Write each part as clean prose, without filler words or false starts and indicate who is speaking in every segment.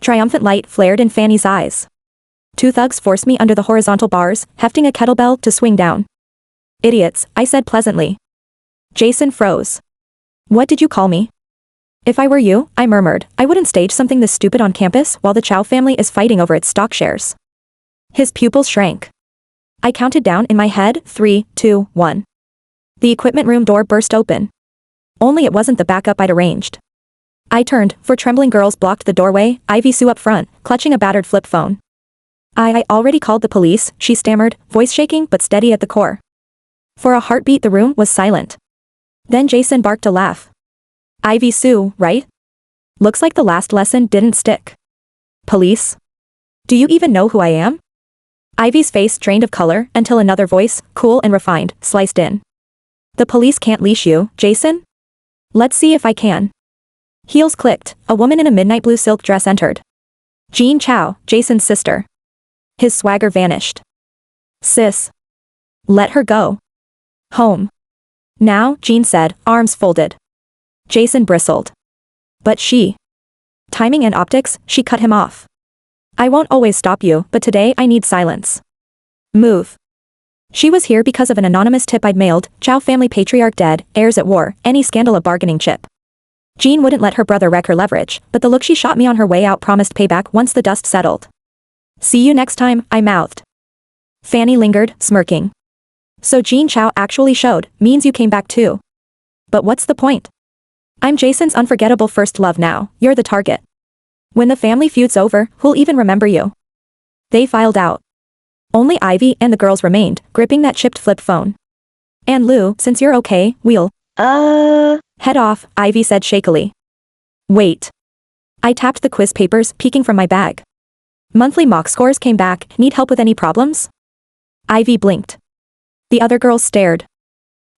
Speaker 1: Triumphant light flared in Fanny's eyes. Two thugs forced me under the horizontal bars, hefting a kettlebell to swing down. Idiots, I said pleasantly. Jason froze. What did you call me? If I were you, I murmured, I wouldn't stage something this stupid on campus while the Chow family is fighting over its stock shares. His pupils shrank. I counted down in my head, 3, 2, 1. The equipment room door burst open. Only it wasn't the backup I'd arranged. I turned, 4 trembling girls blocked the doorway, Ivy Sue up front, clutching a battered flip phone. I already called the police, she stammered, voice shaking but steady at the core. For a heartbeat the room was silent. Then Jason barked a laugh. Ivy Sue, right? Looks like the last lesson didn't stick. Police? Do you even know who I am? Ivy's face drained of color until another voice, cool and refined, sliced in. The police can't leash you, Jason? Let's see if I can. Heels clicked, a woman in a midnight blue silk dress entered. Jean Chow, Jason's sister. His swagger vanished. Sis. Let her go. Home. Now, Jean said, arms folded. Jason bristled. But she. Timing and optics, she cut him off. I won't always stop you, but today I need silence. Move. She was here because of an anonymous tip I'd mailed, Chow family patriarch dead, heirs at war, any scandal a bargaining chip. Jean wouldn't let her brother wreck her leverage, but the look she shot me on her way out promised payback once the dust settled. See you next time, I mouthed. Fanny lingered, smirking. So Jean Chow actually showed, means you came back too. But what's the point? I'm Jason's unforgettable first love now, you're the target. When the family feud's over, who'll even remember you? They filed out. Only Ivy and the girls remained, gripping that chipped flip phone. And Lou, since you're okay, we'll, head off, Ivy said shakily. Wait. I tapped the quiz papers, peeking from my bag. Monthly mock scores came back, need help with any problems? Ivy blinked. The other girls stared.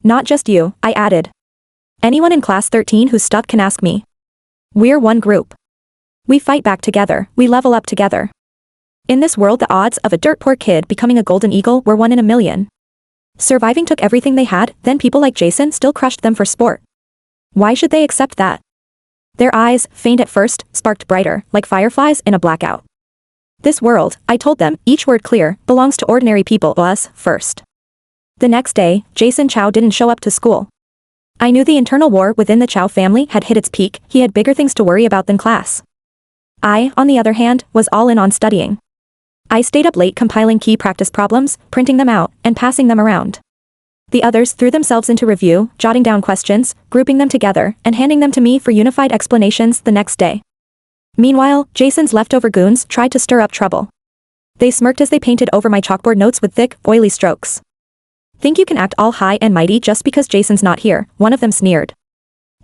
Speaker 1: Not just you, I added. Anyone in class 13 who's stuck can ask me. We're one group. We fight back together, we level up together. In this world the odds of a dirt poor kid becoming a golden eagle were 1 in a million. Surviving took everything they had, then people like Jason still crushed them for sport. Why should they accept that? Their eyes, faint at first, sparked brighter, like fireflies in a blackout. This world, I told them, each word clear, belongs to ordinary people, us, first. The next day, Jason Chow didn't show up to school. I knew the internal war within the Chow family had hit its peak, he had bigger things to worry about than class. I, on the other hand, was all in on studying. I stayed up late compiling key practice problems, printing them out, and passing them around. The others threw themselves into review, jotting down questions, grouping them together, and handing them to me for unified explanations the next day. Meanwhile, Jason's leftover goons tried to stir up trouble. They smirked as they painted over my chalkboard notes with thick, oily strokes. Think you can act all high and mighty just because Jason's not here, one of them sneered.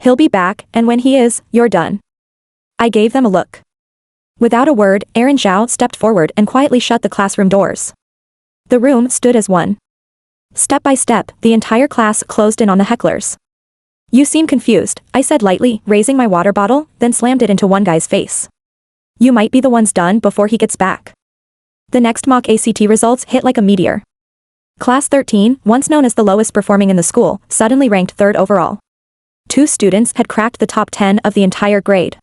Speaker 1: He'll be back, and when he is, you're done. I gave them a look. Without a word, Aaron Zhao stepped forward and quietly shut the classroom doors. The room stood as one. Step by step, the entire class closed in on the hecklers. You seem confused, I said lightly, raising my water bottle, then slammed it into one guy's face. You might be the ones done before he gets back. The next mock ACT results hit like a meteor. Class 13, once known as the lowest performing in the school, suddenly ranked 3rd overall. 2 students had cracked the top 10 of the entire grade.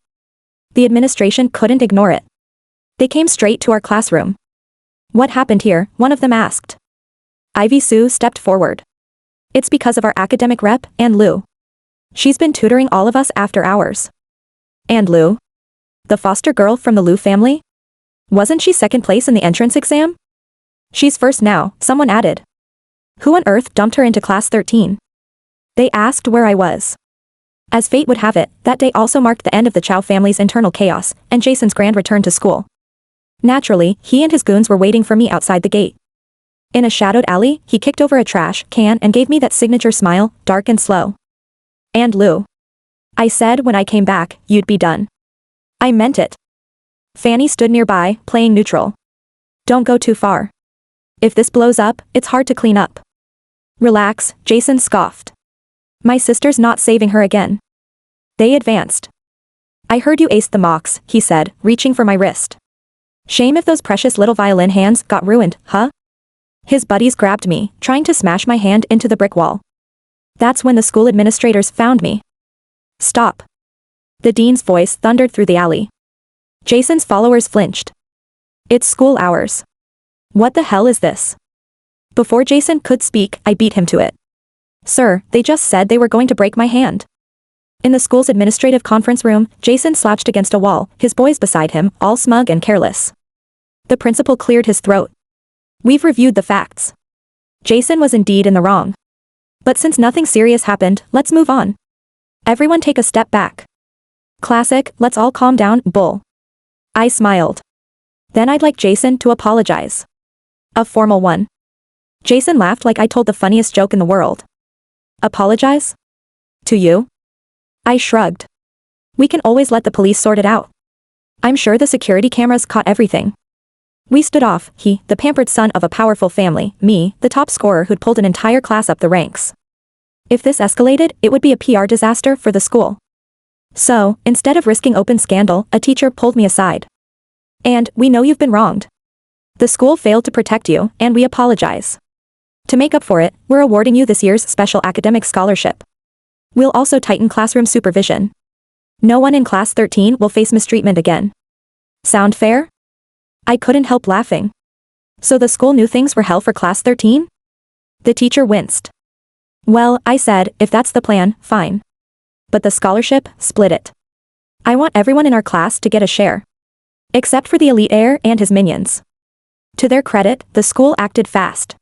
Speaker 1: The administration couldn't ignore it. They came straight to our classroom. What happened here? One of them asked. Ivy Sue stepped forward. It's because of our academic rep, and Lou. She's been tutoring all of us after hours. And Lou? The foster girl from the Lou family? Wasn't she 2nd place in the entrance exam? She's first now, someone added. Who on earth dumped her into class 13? They asked where I was. As fate would have it, that day also marked the end of the Chow family's internal chaos, and Jason's grand return to school. Naturally, he and his goons were waiting for me outside the gate. In a shadowed alley, he kicked over a trash can and gave me that signature smile, dark and slow. And Lou. I said when I came back, you'd be done. I meant it. Fanny stood nearby, playing neutral. Don't go too far. If this blows up, it's hard to clean up. Relax, Jason scoffed. My sister's not saving her again. They advanced. I heard you aced the mocks, he said, reaching for my wrist. Shame if those precious little violin hands got ruined, huh? His buddies grabbed me, trying to smash my hand into the brick wall. That's when the school administrators found me. Stop. The dean's voice thundered through the alley. Jason's followers flinched. It's school hours. What the hell is this? Before Jason could speak, I beat him to it. Sir, they just said they were going to break my hand. In the school's administrative conference room, Jason slouched against a wall, his boys beside him, all smug and careless. The principal cleared his throat. We've reviewed the facts. Jason was indeed in the wrong. But since nothing serious happened, let's move on. Everyone take a step back. Classic, let's all calm down, bull. I smiled. Then I'd like Jason to apologize. A formal one. Jason laughed like I told the funniest joke in the world. Apologize? To you? I shrugged. We can always let the police sort it out. I'm sure the security cameras caught everything. We stood off, he, the pampered son of a powerful family, me, the top scorer who'd pulled an entire class up the ranks. If this escalated, it would be a PR disaster for the school. So, instead of risking open scandal, a teacher pulled me aside. And, we know you've been wronged. The school failed to protect you, and we apologize. To make up for it, we're awarding you this year's special academic scholarship. We'll also tighten classroom supervision. No one in class 13 will face mistreatment again. Sound fair? I couldn't help laughing. So the school knew things were hell for class 13? The teacher winced. Well, I said, if that's the plan, fine. But the scholarship, split it. I want everyone in our class to get a share. Except for the elite heir and his minions. To their credit, the school acted fast.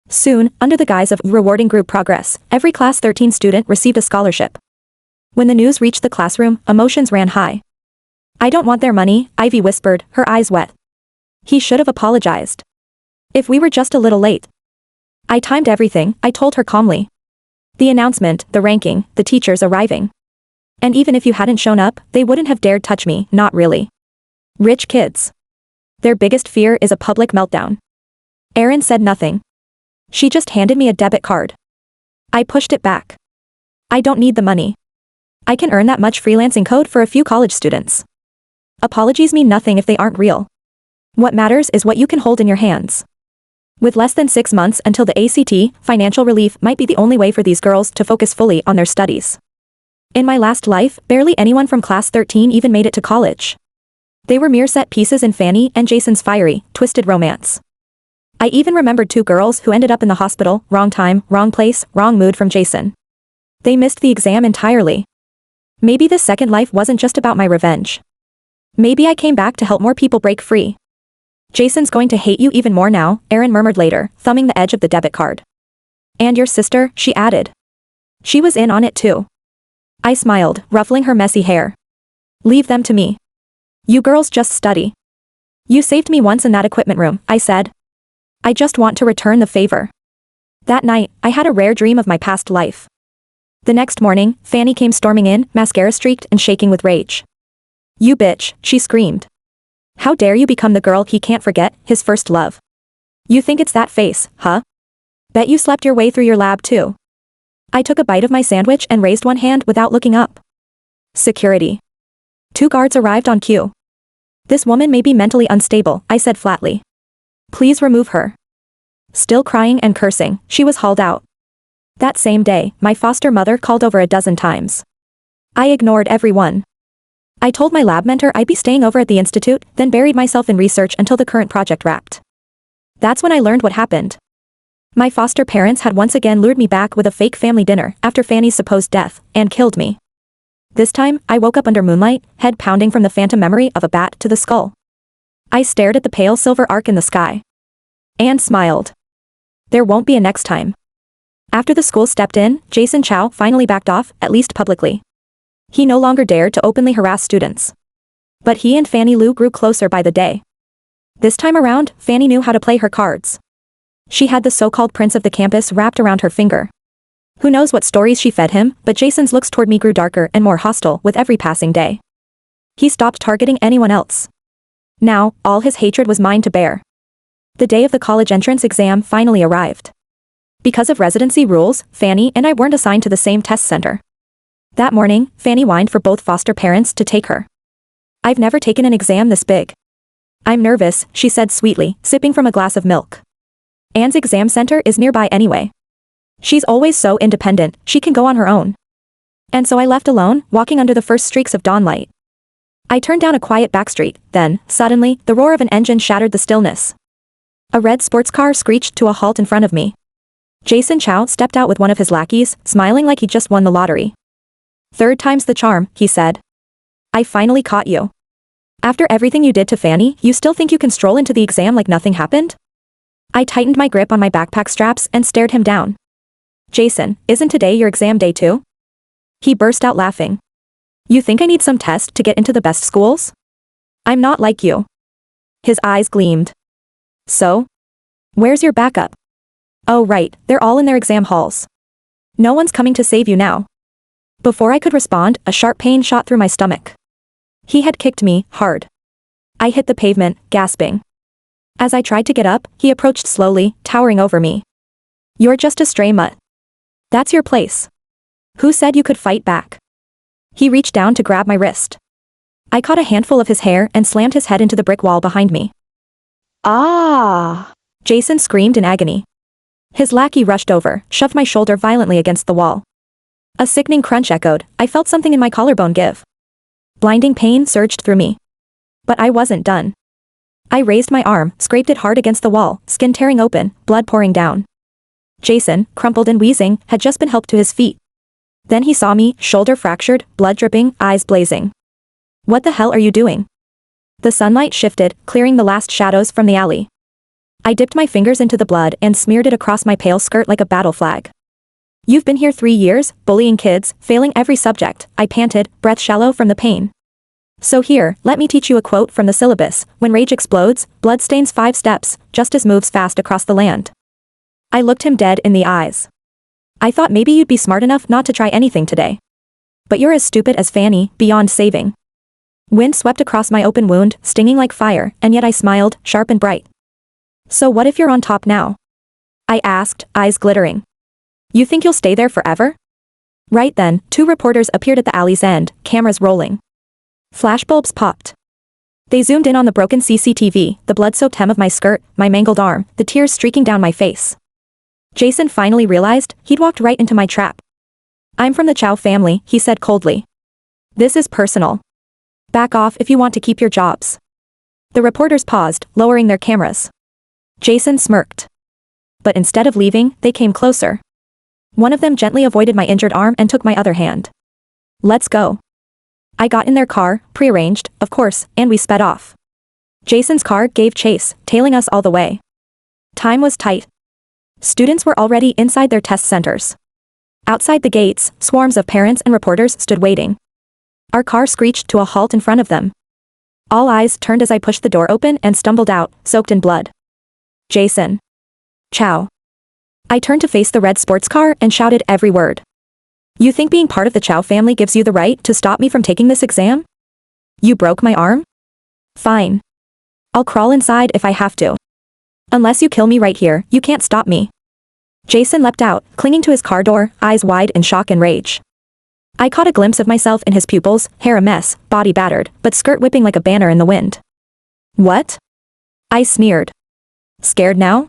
Speaker 1: Soon, under the guise of rewarding group progress, every class 13 student received a scholarship. When the news reached the classroom, emotions ran high. I don't want their money, Ivy whispered, her eyes wet. He should have apologized. If we were just a little late. I timed everything, I told her calmly. The announcement, the ranking, the teachers arriving. And even if you hadn't shown up, they wouldn't have dared touch me, not really. Rich kids. Their biggest fear is a public meltdown. Erin said nothing. She just handed me a debit card. I pushed it back. I don't need the money. I can earn that much freelancing code for a few college students. Apologies mean nothing if they aren't real. What matters is what you can hold in your hands. With less than 6 months until the ACT, financial relief might be the only way for these girls to focus fully on their studies. In my last life, barely anyone from class 13 even made it to college. They were mere set pieces in Fanny and Jason's fiery, twisted romance. I even remembered 2 girls who ended up in the hospital, wrong time, wrong place, wrong mood from Jason. They missed the exam entirely. Maybe this second life wasn't just about my revenge. Maybe I came back to help more people break free. Jason's going to hate you even more now, Erin murmured later, thumbing the edge of the debit card. And your sister, she added. She was in on it too. I smiled, ruffling her messy hair. Leave them to me. You girls just study. You saved me once in that equipment room, I said. I just want to return the favor. That night, I had a rare dream of my past life. The next morning, Fanny came storming in, mascara streaked and shaking with rage. You bitch, she screamed. How dare you become the girl he can't forget, his first love. You think it's that face, huh? Bet you slept your way through your lab too. I took a bite of my sandwich and raised one hand without looking up. Security. 2 guards arrived on cue. This woman may be mentally unstable, I said flatly. Please remove her. Still crying and cursing, she was hauled out. That same day, my foster mother called over a dozen times. I ignored everyone. I told my lab mentor I'd be staying over at the institute, then buried myself in research until the current project wrapped. That's when I learned what happened. My foster parents had once again lured me back with a fake family dinner after Fanny's supposed death, and killed me. This time, I woke up under moonlight, head pounding from the phantom memory of a bat to the skull. I stared at the pale silver arc in the sky. And smiled. There won't be a next time. After the school stepped in, Jason Chow finally backed off, at least publicly. He no longer dared to openly harass students. But he and Fanny Lou grew closer by the day. This time around, Fanny knew how to play her cards. She had the so-called prince of the campus wrapped around her finger. Who knows what stories she fed him, but Jason's looks toward me grew darker and more hostile with every passing day. He stopped targeting anyone else. Now, all his hatred was mine to bear. The day of the college entrance exam finally arrived. Because of residency rules, Fanny and I weren't assigned to the same test center. That morning, Fanny whined for both foster parents to take her. I've never taken an exam this big. I'm nervous, she said sweetly, sipping from a glass of milk. Anne's exam center is nearby anyway. She's always so independent, she can go on her own. And so I left alone, walking under the first streaks of dawnlight. I turned down a quiet backstreet, then, suddenly, the roar of an engine shattered the stillness. A red sports car screeched to a halt in front of me. Jason Chow stepped out with one of his lackeys, smiling like he just won the lottery. "Third time's the charm," he said. "I finally caught you. After everything you did to Fanny, you still think you can stroll into the exam like nothing happened?" I tightened my grip on my backpack straps and stared him down. "Jason, isn't today your exam day too?" He burst out laughing. "You think I need some test to get into the best schools? I'm not like you." His eyes gleamed. "So? Where's your backup?" "Oh right, they're all in their exam halls. No one's coming to save you now." Before I could respond, a sharp pain shot through my stomach. He had kicked me, hard. I hit the pavement, gasping. As I tried to get up, he approached slowly, towering over me. "You're just a stray mutt. That's your place. Who said you could fight back?" He reached down to grab my wrist. I caught a handful of his hair and slammed his head into the brick wall behind me. "Ah!" Jason screamed in agony. His lackey rushed over, shoved my shoulder violently against the wall. A sickening crunch echoed. I felt something in my collarbone give. Blinding pain surged through me. But I wasn't done. I raised my arm, scraped it hard against the wall, skin tearing open, blood pouring down. Jason, crumpled and wheezing, had just been helped to his feet. Then he saw me, shoulder fractured, blood dripping, eyes blazing. "What the hell are you doing?" The sunlight shifted, clearing the last shadows from the alley. I dipped my fingers into the blood and smeared it across my pale skirt like a battle flag. "You've been here 3 years, bullying kids, failing every subject," I panted, breath shallow from the pain. "So here, let me teach you a quote from the syllabus. When rage explodes, blood stains 5 steps, justice moves fast across the land." I looked him dead in the eyes. "I thought maybe you'd be smart enough not to try anything today. But you're as stupid as Fanny, beyond saving." Wind swept across my open wound, stinging like fire, and yet I smiled, sharp and bright. "So what if you're on top now?" I asked, eyes glittering. "You think you'll stay there forever?" Right then, 2 reporters appeared at the alley's end, cameras rolling. Flashbulbs popped. They zoomed in on the broken CCTV, the blood-soaked hem of my skirt, my mangled arm, the tears streaking down my face. Jason finally realized he'd walked right into my trap. "I'm from the Chow family," he said coldly. "This is personal. Back off if you want to keep your jobs." The reporters paused, lowering their cameras. Jason smirked. But instead of leaving, they came closer. One of them gently avoided my injured arm and took my other hand. "Let's go." I got in their car, prearranged, of course, and we sped off. Jason's car gave chase, tailing us all the way. Time was tight. Students were already inside their test centers. Outside the gates, swarms of parents and reporters stood waiting. Our car screeched to a halt in front of them. All eyes turned as I pushed the door open and stumbled out, soaked in blood. "Jason Chow." I turned to face the red sports car and shouted every word. "You think being part of the Chow family gives you the right to stop me from taking this exam? You broke my arm? Fine. I'll crawl inside if I have to. Unless you kill me right here, you can't stop me." Jason leapt out, clinging to his car door, eyes wide in shock and rage. I caught a glimpse of myself in his pupils, hair a mess, body battered, but skirt whipping like a banner in the wind. "What?" I sneered. "Scared now?"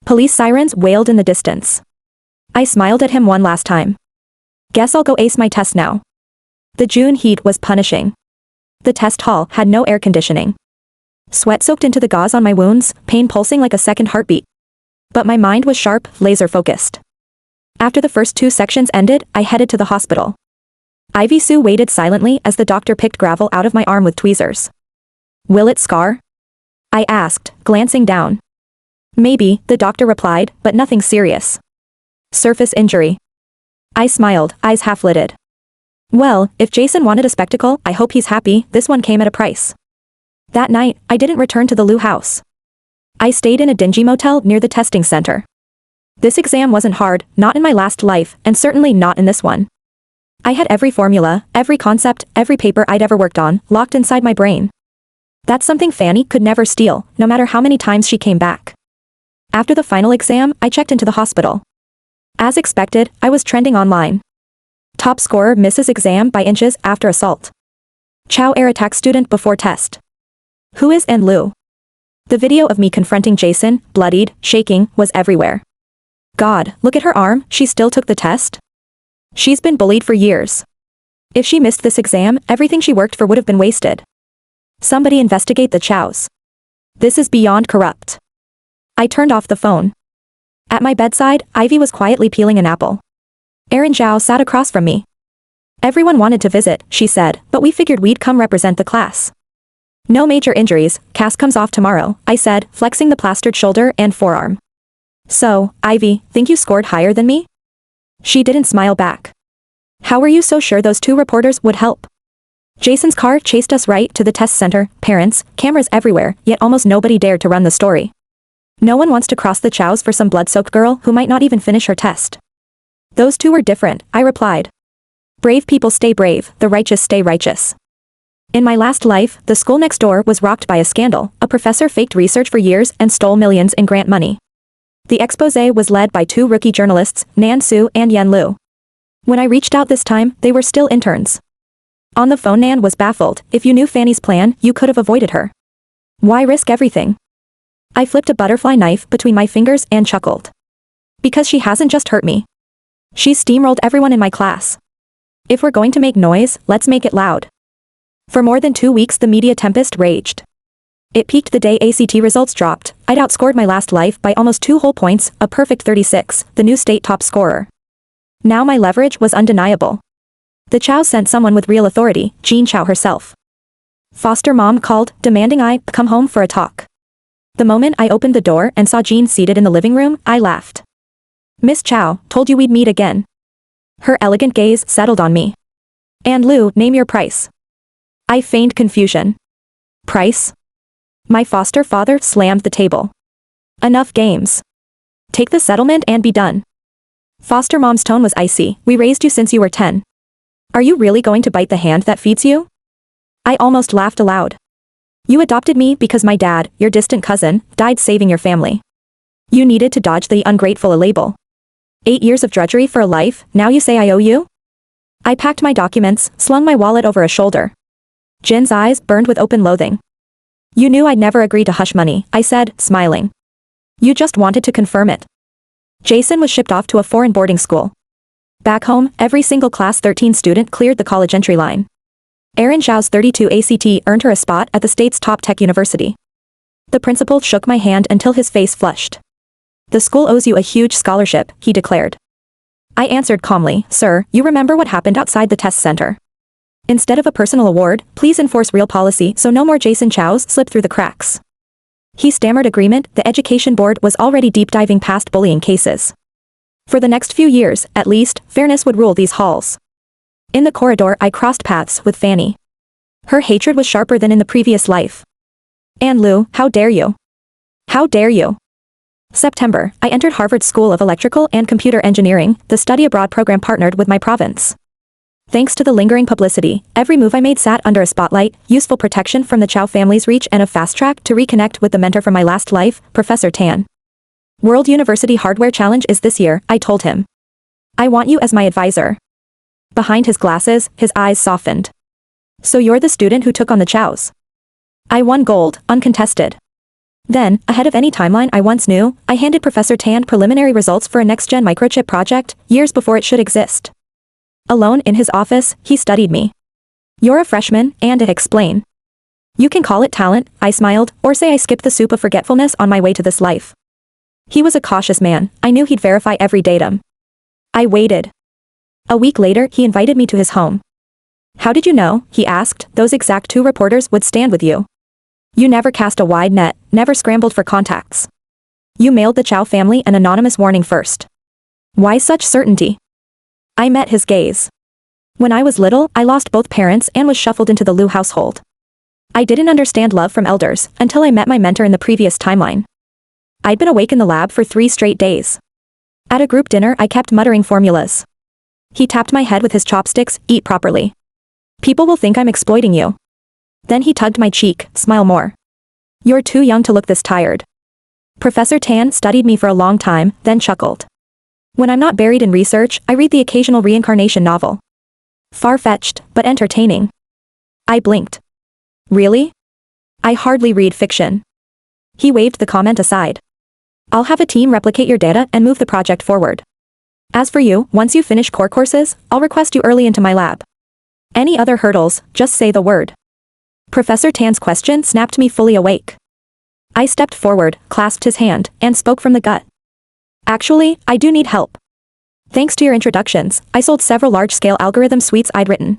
Speaker 1: Police sirens wailed in the distance. I smiled at him one last time. "Guess I'll go ace my test now." The June heat was punishing. The test hall had no air conditioning. Sweat soaked into the gauze on my wounds, pain pulsing like a second heartbeat. But my mind was sharp, laser-focused. After the first 2 sections ended, I headed to the hospital. Ivy Sue waited silently as the doctor picked gravel out of my arm with tweezers. "Will it scar?" I asked, glancing down. "Maybe," the doctor replied, "but nothing serious. Surface injury." I smiled, eyes half-lidded. Well, if Jason wanted a spectacle, I hope he's happy. This one came at a price. That night, I didn't return to the Liu house. I stayed in a dingy motel near the testing center. This exam wasn't hard, not in my last life, and certainly not in this one. I had every formula, every concept, every paper I'd ever worked on, locked inside my brain. That's something Fanny could never steal, no matter how many times she came back. After the final exam, I checked into the hospital. As expected, I was trending online. Top scorer misses exam by inches after assault. Chow air attack student before test. Who is Ann Liu? The video of me confronting Jason, bloodied, shaking, was everywhere. God, look at her arm, she still took the test? She's been bullied for years. If she missed this exam, everything she worked for would have been wasted. Somebody investigate the chows. This is beyond corrupt. I turned off the phone. At my bedside, Ivy was quietly peeling an apple. Erin Zhao sat across from me. Everyone wanted to visit, she said, but we figured we'd come represent the class. No major injuries, cast comes off tomorrow, I said, flexing the plastered shoulder and forearm. So, Ivy, think you scored higher than me? She didn't smile back. How were you so sure those two reporters would help? Jason's car chased us right to the test center, parents, cameras everywhere, yet almost nobody dared to run the story. No one wants to cross the chows for some blood-soaked girl who might not even finish her test. Those two were different, I replied. Brave people stay brave, the righteous stay righteous. In my last life, the school next door was rocked by a scandal. A professor faked research for years and stole millions in grant money. The exposé was led by two rookie journalists, Nan Su and Yen Lu. When I reached out this time, they were still interns. On the phone, Nan was baffled. If you knew Fanny's plan, you could have avoided her. Why risk everything? I flipped a butterfly knife between my fingers and chuckled. Because she hasn't just hurt me. She's steamrolled everyone in my class. If we're going to make noise, let's make it loud. For more than 2 weeks the media tempest raged. It peaked the day ACT results dropped. I'd outscored my last life by almost 2 whole points, a perfect 36, the new state top scorer. Now my leverage was undeniable. The Chow sent someone with real authority, Jean Chow herself. Foster mom called, demanding I come home for a talk. The moment I opened the door and saw Jean seated in the living room, I laughed. Miss Chow, told you we'd meet again. Her elegant gaze settled on me. And Lou, name your price. I feigned confusion. Price? My foster father slammed the table. Enough games. Take the settlement and be done. Foster mom's tone was icy. We raised you since you were 10. Are you really going to bite the hand that feeds you? I almost laughed aloud. You adopted me because my dad, your distant cousin, died saving your family. You needed to dodge the ungrateful label. 8 years of drudgery for a life, now you say I owe you? I packed my documents, slung my wallet over a shoulder. Jin's eyes burned with open loathing. You knew I'd never agree to hush money, I said, smiling. You just wanted to confirm it. Jason was shipped off to a foreign boarding school. Back home, every single class 13 student cleared the college entry line. Erin Zhao's 32 ACT earned her a spot at the state's top tech university. The principal shook my hand until his face flushed. The school owes you a huge scholarship, he declared. I answered calmly, Sir, you remember what happened outside the test center. Instead of a personal award, please enforce real policy so no more Jason Chows slip through the cracks. He stammered agreement. The education board was already deep diving past bullying cases. For the next few years, at least, fairness would rule these halls. In the corridor I crossed paths with Fanny. Her hatred was sharper than in the previous life. And Lou, how dare you? How dare you? September, I entered Harvard School of Electrical and Computer Engineering, the study abroad program partnered with my province. Thanks to the lingering publicity, every move I made sat under a spotlight, useful protection from the Chow family's reach and a fast track to reconnect with the mentor from my last life, Professor Tan. World University Hardware Challenge is this year, I told him. I want you as my advisor. Behind his glasses, his eyes softened. So you're the student who took on the Chows. I won gold, uncontested. Then, ahead of any timeline I once knew, I handed Professor Tan preliminary results for a next-gen microchip project, years before it should exist. Alone in his office, he studied me. You're a freshman, and I explain. You can call it talent, I smiled, or say I skipped the soup of forgetfulness on my way to this life. He was a cautious man. I knew he'd verify every datum. I waited. A week later, he invited me to his home. How did you know, he asked, those exact 2 reporters would stand with you? You never cast a wide net, never scrambled for contacts. You mailed the Chow family an anonymous warning first. Why such certainty? I met his gaze. When I was little, I lost both parents and was shuffled into the Liu household. I didn't understand love from elders, until I met my mentor in the previous timeline. I'd been awake in the lab for 3 straight days. At a group dinner I kept muttering formulas. He tapped my head with his chopsticks, eat properly. People will think I'm exploiting you. Then he tugged my cheek, smile more. You're too young to look this tired. Professor Tan studied me for a long time, then chuckled. When I'm not buried in research, I read the occasional reincarnation novel. Far-fetched, but entertaining. I blinked. Really? I hardly read fiction. He waved the comment aside. I'll have a team replicate your data and move the project forward. As for you, once you finish core courses, I'll request you early into my lab. Any other hurdles, just say the word. Professor Tan's question snapped me fully awake. I stepped forward, clasped his hand, and spoke from the gut. Actually, I do need help. Thanks to your introductions, I sold several large-scale algorithm suites I'd written.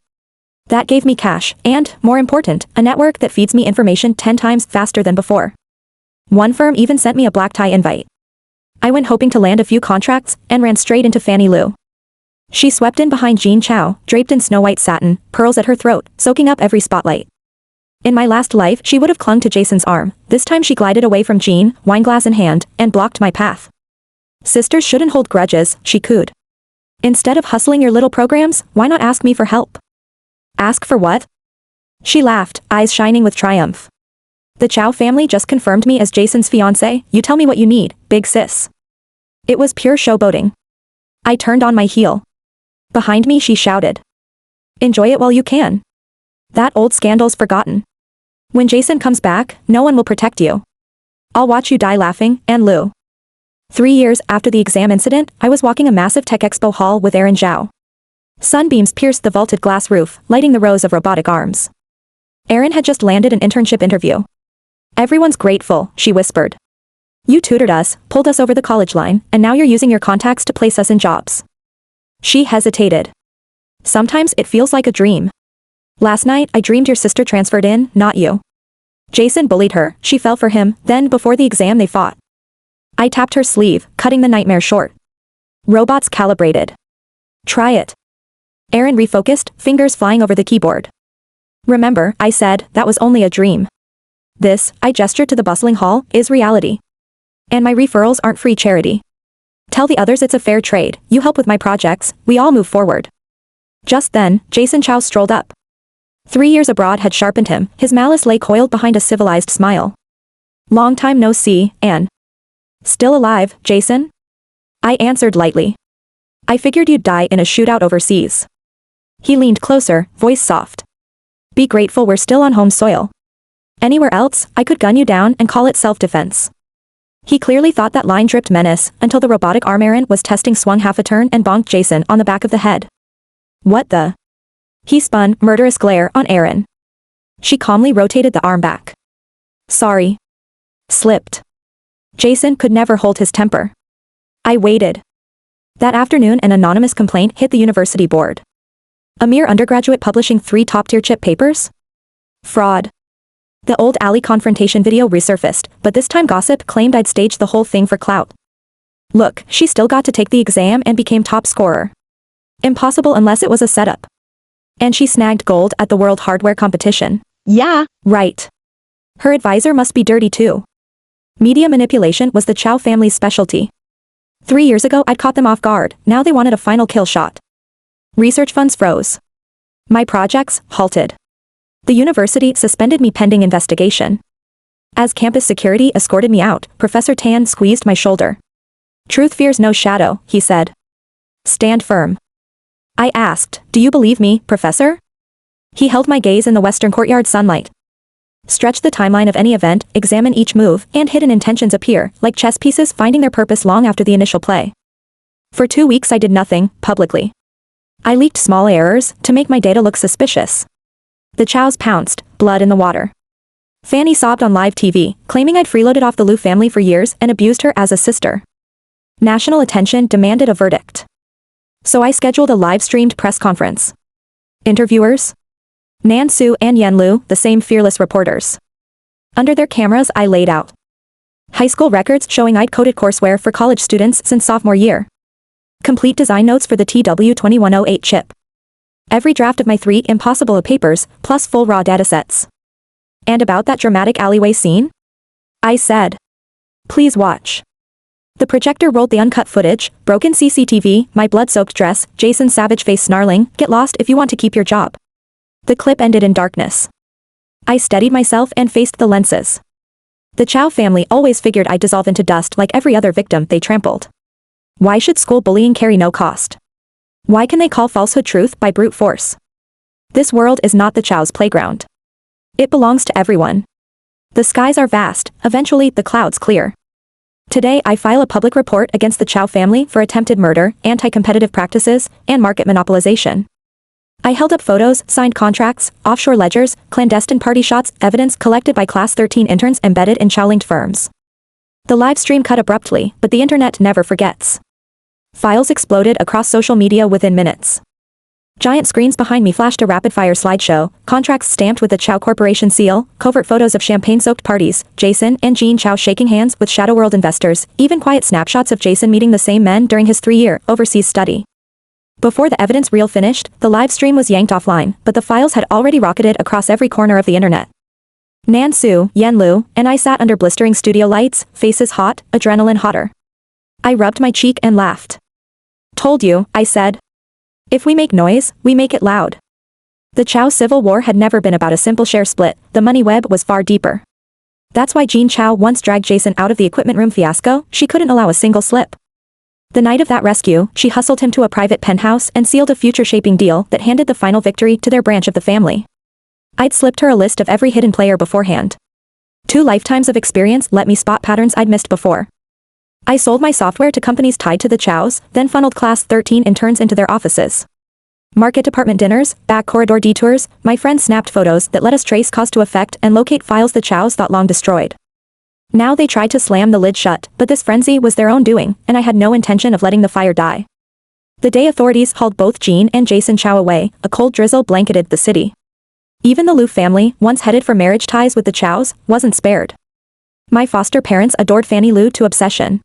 Speaker 1: That gave me cash, and, more important, a network that feeds me information 10 times faster than before. One firm even sent me a black tie invite. I went hoping to land a few contracts, and ran straight into Fanny Lu. She swept in behind Jean Chao, draped in snow-white satin, pearls at her throat, soaking up every spotlight. In my last life, she would have clung to Jason's arm. This time she glided away from Jean, wineglass in hand, and blocked my path. Sisters shouldn't hold grudges, she cooed. Instead of hustling your little programs, why not ask me for help? Ask for what? She laughed, eyes shining with triumph. The Chao family just confirmed me as Jason's fiancé. You tell me what you need, big sis. It was pure showboating. I turned on my heel. Behind me she shouted. Enjoy it while you can. That old scandal's forgotten. When Jason comes back, no one will protect you. I'll watch you die laughing, and Lu. 3 years after the exam incident, I was walking a massive tech expo hall with Aaron Zhao. Sunbeams pierced the vaulted glass roof, lighting the rows of robotic arms. Aaron had just landed an internship interview. Everyone's grateful, she whispered. You tutored us, pulled us over the college line, and now you're using your contacts to place us in jobs. She hesitated. Sometimes it feels like a dream. Last night, I dreamed your sister transferred in, not you. Jason bullied her, she fell for him, then before the exam they fought. I tapped her sleeve, cutting the nightmare short. Robots calibrated. Try it. Aaron refocused, fingers flying over the keyboard. Remember, I said, that was only a dream. This, I gestured to the bustling hall, is reality. And my referrals aren't free charity. Tell the others it's a fair trade, you help with my projects, we all move forward. Just then, Jason Chao strolled up. 3 years abroad had sharpened him, his malice lay coiled behind a civilized smile. Long time no see, Anne. Still alive, Jason? I answered lightly. I figured you'd die in a shootout overseas. He leaned closer, voice soft. Be grateful we're still on home soil. Anywhere else, I could gun you down and call it self-defense. He clearly thought that line dripped menace, until the robotic arm Aaron was testing swung half a turn and bonked Jason on the back of the head. What the? He spun, murderous glare, on Aaron. She calmly rotated the arm back. Sorry. Slipped. Jason could never hold his temper. I waited. That afternoon an anonymous complaint hit the university board. A mere undergraduate publishing 3 top-tier chip papers? Fraud. The old alley confrontation video resurfaced, but this time gossip claimed I'd staged the whole thing for clout. Look, she still got to take the exam and became top scorer. Impossible unless it was a setup. And she snagged gold at the World Hardware Competition. Yeah, right. Her advisor must be dirty too. Media manipulation was the Chao family's specialty. 3 years ago I'd caught them off guard, now they wanted a final kill shot. Research funds froze. My projects, halted. The university suspended me pending investigation. As campus security escorted me out, Professor Tan squeezed my shoulder. Truth fears no shadow, he said. Stand firm. I asked, do you believe me, Professor? He held my gaze in the western courtyard sunlight. Stretch the timeline of any event, examine each move, and hidden intentions appear, like chess pieces finding their purpose long after the initial play. For 2 weeks I did nothing, publicly. I leaked small errors, to make my data look suspicious. The Chaos pounced, blood in the water. Fanny sobbed on live TV, claiming I'd freeloaded off the Lu family for years and abused her as a sister. National attention demanded a verdict. So I scheduled a live-streamed press conference. Interviewers? Nan Su and Yen Lu, the same fearless reporters. Under their cameras I laid out high school records showing I'd coded courseware for college students since sophomore year. Complete design notes for the TW2108 chip. Every draft of my 3 impossible papers, plus full raw datasets. And about that dramatic alleyway scene? I said. Please watch. The projector rolled the uncut footage, broken CCTV, my blood-soaked dress, Jason's savage face snarling, get lost if you want to keep your job. The clip ended in darkness. I steadied myself and faced the lenses. The Chao family always figured I'd dissolve into dust like every other victim they trampled. Why should school bullying carry no cost? Why can they call falsehood truth by brute force? This world is not the Chao's playground. It belongs to everyone. The skies are vast, eventually the clouds clear. Today I file a public report against the Chao family for attempted murder, anti-competitive practices, and market monopolization. I held up photos, signed contracts, offshore ledgers, clandestine party shots, evidence collected by Class 13 interns embedded in Chow-linked firms. The live stream cut abruptly, but the internet never forgets. Files exploded across social media within minutes. Giant screens behind me flashed a rapid-fire slideshow, contracts stamped with the Chow Corporation seal, covert photos of champagne-soaked parties, Jason and Jean Chow shaking hands with Shadow World investors, even quiet snapshots of Jason meeting the same men during his 3-year overseas study. Before the evidence reel finished, the live stream was yanked offline, but the files had already rocketed across every corner of the internet. Nan Su, Yen Lu, and I sat under blistering studio lights, faces hot, adrenaline hotter. I rubbed my cheek and laughed. "Told you," I said. "If we make noise, we make it loud." The Chow Civil War had never been about a simple share split, the money web was far deeper. That's why Jean Chow once dragged Jason out of the equipment room fiasco, she couldn't allow a single slip. The night of that rescue, she hustled him to a private penthouse and sealed a future-shaping deal that handed the final victory to their branch of the family. I'd slipped her a list of every hidden player beforehand. 2 lifetimes of experience let me spot patterns I'd missed before. I sold my software to companies tied to the Chows, then funneled Class 13 interns into their offices. Market department dinners, back corridor detours, my friends snapped photos that let us trace cause to effect and locate files the Chows thought long destroyed. Now they tried to slam the lid shut, but this frenzy was their own doing, and I had no intention of letting the fire die. The day authorities hauled both Jean and Jason Chow away, a cold drizzle blanketed the city. Even the Liu family, once headed for marriage ties with the Chows, wasn't spared. My foster parents adored Fanny Liu to obsession.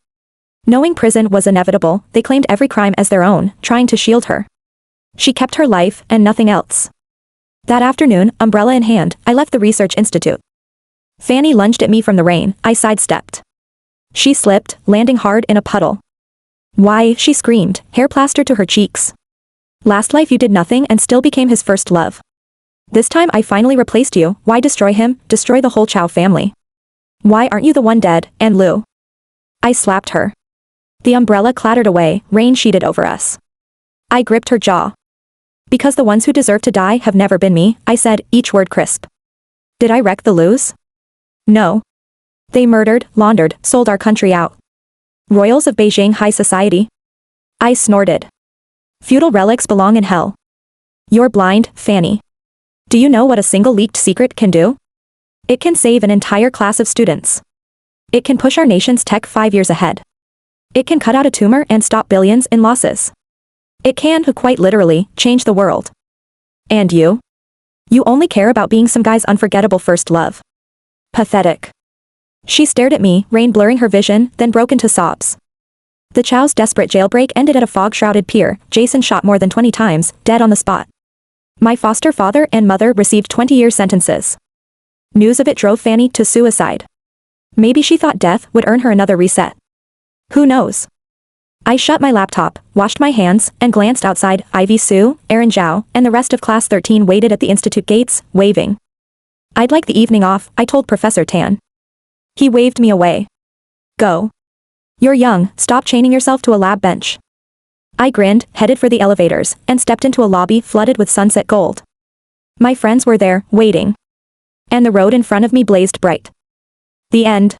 Speaker 1: Knowing prison was inevitable, they claimed every crime as their own, trying to shield her. She kept her life, and nothing else. That afternoon, umbrella in hand, I left the research institute. Fanny lunged at me from the rain, I sidestepped. She slipped, landing hard in a puddle. "Why," she screamed, hair plastered to her cheeks. "Last life you did nothing and still became his first love. This time I finally replaced you, why destroy him, destroy the whole Chow family? Why aren't you the one dead, and Liu?" I slapped her. The umbrella clattered away, rain sheeted over us. I gripped her jaw. "Because the ones who deserve to die have never been me," I said, each word crisp. Did I wreck the Lius? No. They murdered, laundered, sold our country out. Royals of Beijing high society? I snorted. Feudal relics belong in hell. You're blind, Fanny. Do you know what a single leaked secret can do? It can save an entire class of students. It can push our nation's tech 5 years ahead. It can cut out a tumor and stop billions in losses. It can, quite literally, change the world. And you? You only care about being some guy's unforgettable first love. Pathetic. She stared at me, rain blurring her vision, then broke into sobs. The Chow's desperate jailbreak ended at a fog-shrouded pier, Jason shot more than 20 times, dead on the spot. My foster father and mother received 20-year sentences. News of it drove Fanny to suicide. Maybe she thought death would earn her another reset. Who knows? I shut my laptop, washed my hands, and glanced outside. Ivy Sue, Aaron Zhao, and the rest of Class 13 waited at the institute gates, waving. "I'd like the evening off," I told Professor Tan. He waved me away. "Go. You're young, stop chaining yourself to a lab bench." I grinned, headed for the elevators, and stepped into a lobby flooded with sunset gold. My friends were there, waiting. And the road in front of me blazed bright. The end.